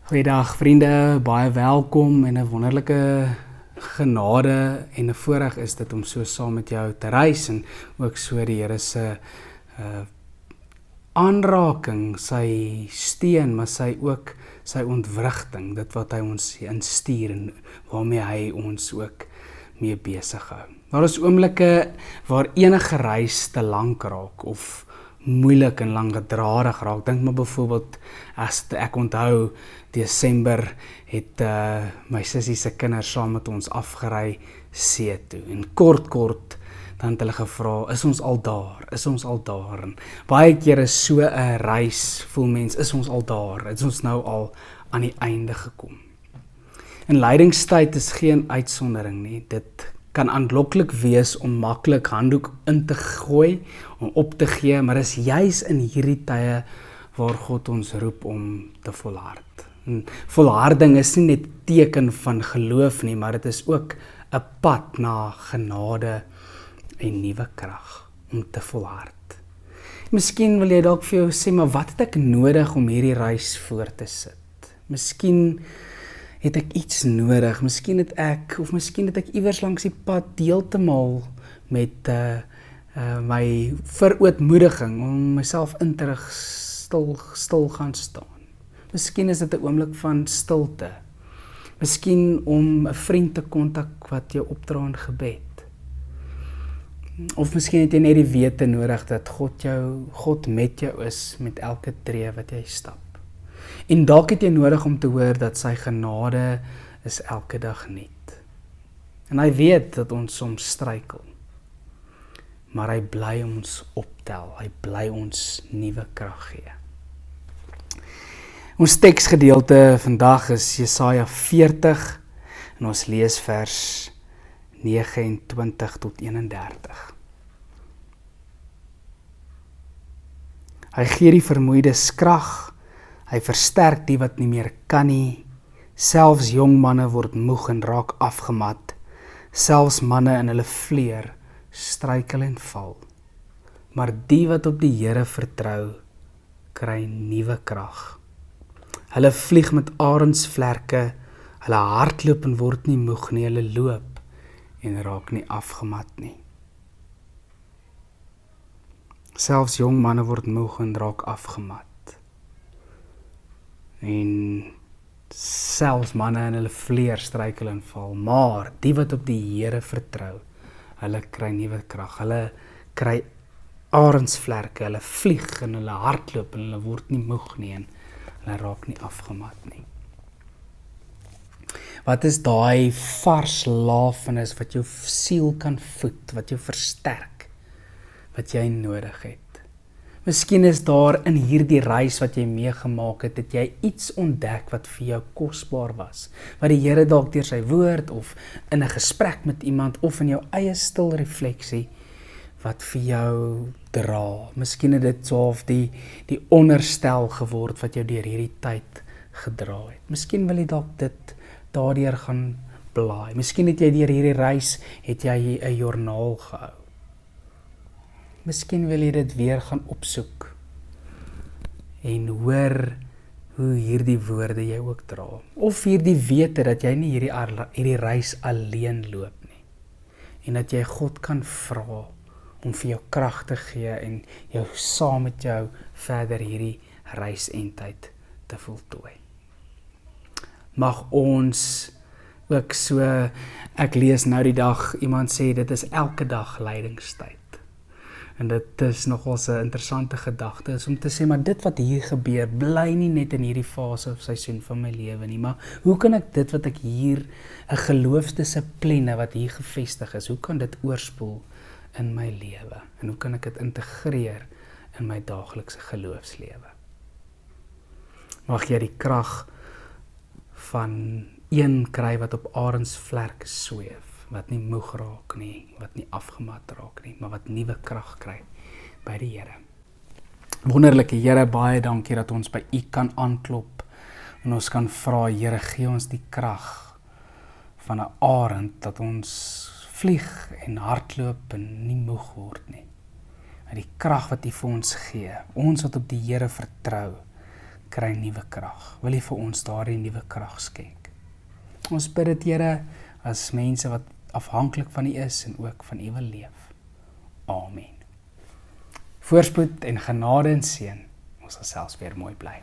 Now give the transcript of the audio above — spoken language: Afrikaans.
Goeiedag vriende, baie welkom en 'n wonderlike genade en 'n voorreg is dit om so saam met jou te reis en ook so die Here se aanraking, sy steun, maar sy ontwrigting, dit wat hy ons instuur en waarmee hy ons ook mee besig hou. Daar is oomblikke waar enige reis te lank raak of moeilik en langdradig raak. Dink maar byvoorbeeld as ek onthou Desember het my sussie se kinders saam met ons afgery see toe en kort dan het hulle gevra, is ons al daar? En baie keer is so 'n reis, voel mens, is ons al daar? Is ons nou al aan die einde gekom? En lydingstyd is geen uitsondering nie. Dit kan aanloklik wees om maklik handdoek in te gooi, om op te gee, maar is juis in hierdie tye waar God ons roep om te volhard. En volharding is nie net teken van geloof nie, maar dit is ook 'n pad na genade en nuwe krag om te volhard. Miskien wil jy dalk vir jou sê, maar wat het ek nodig om hierdie reis voort te sit? Miskien het ek iets nodig, miskien het ek iewers langs die pad heeltemal met my verootmoediging om myself in te rig stil gaan staan. Miskien is dit 'n oomblik van stilte. Miskien om 'n vriend te kontak wat jou opdra in gebed. Of miskien het jy net die wete nodig dat God met jou is met elke tree wat jy stap. En dalk het jy nodig om te hoor dat sy genade is elke dag nuut. En hy weet dat ons soms struikel. Maar hy bly ons optel, hy bly ons nuwe krag gee. Ons teksgedeelte vandag is Jesaja 40 en ons lees vers 29 tot 31. Hy gee die vermoeides krag, hy versterk die wat nie meer kan nie, selfs jong manne word moeg en raak afgemat, selfs manne in hulle vleer struikel en val. Maar die wat op die Here vertrou, kry nuwe krag. Hulle vlieg met arendsvlerke, hulle hardloop en word nie moeg nie, hulle loop en raak nie afgemat nie. Selfs jong manne word moeg en raak afgemat. En selfs manne in hulle vleer struikel en val, maar die wat op die Here vertrou, hulle kry nuwe krag, hulle kry arendsvlerke, hulle vlieg en hulle hardloop en hulle word nie moeg nie en hulle raak nie afgemat nie. Wat is daai vars lafenis wat jou siel kan voed, wat jou versterk, wat jy nodig het? Miskien is daar in hierdie reis wat jy meegemaak het, dat jy iets ontdek wat vir jou kosbaar was, wat die Here dalk deur sy woord of in 'n gesprek met iemand of in jou eie stil refleksie wat vir jou dra. Miskien het dit so of die onderstel geword wat jou deur hierdie tyd gedra het. Miskien wil jy dalk dit daardeur gaan blaai. Miskien het jy deur hierdie reis het jy 'n joernaal gehou. Miskien wil jy dit weer gaan opsoek en hoor hoe hierdie woorde jy ook dra. Of hierdie wete dat jy nie hierdie reis alleen loop nie. En dat jy God kan vra om vir jou krag te gee en jou saam met jou verder hierdie reis en tyd te voltooi. Mag ons ook so, ek lees nou die dag, iemand sê dit is elke dag lydingstyd. En dit is nogal 'n interessante gedagte, is om te sê, maar dit wat hier gebeur, bly nie net in hierdie fase of seisoen van my lewe nie, maar hoe kan ek dit wat ek hier, 'n geloofsdissipline wat hier gevestig is, hoe kan dit oorspoel in my lewe? En hoe kan ek dit integreer in my daaglikse geloofslewe? Mag jy die krag van een kry wat op arendsvlerke sweef, wat nie moeg raak nie, wat nie afgemat raak nie, maar wat nuwe krag kry by die Here. Wonderlike Here, baie dankie dat ons by U kan aanklop en ons kan vra, Here, gee ons die krag van 'n arend, dat ons vlieg en hardloop en nie moeg word nie. En die krag wat U vir ons gee, ons wat op die Here vertrou, kry nuwe krag. Wil U vir ons daardie nuwe krag skenk? Ons bid dit, Here, as mense wat afhanklik van U is en ook van U wil leef. Amen. Voorspoed en genade en seën. Ons sal selfs weer mooi bly.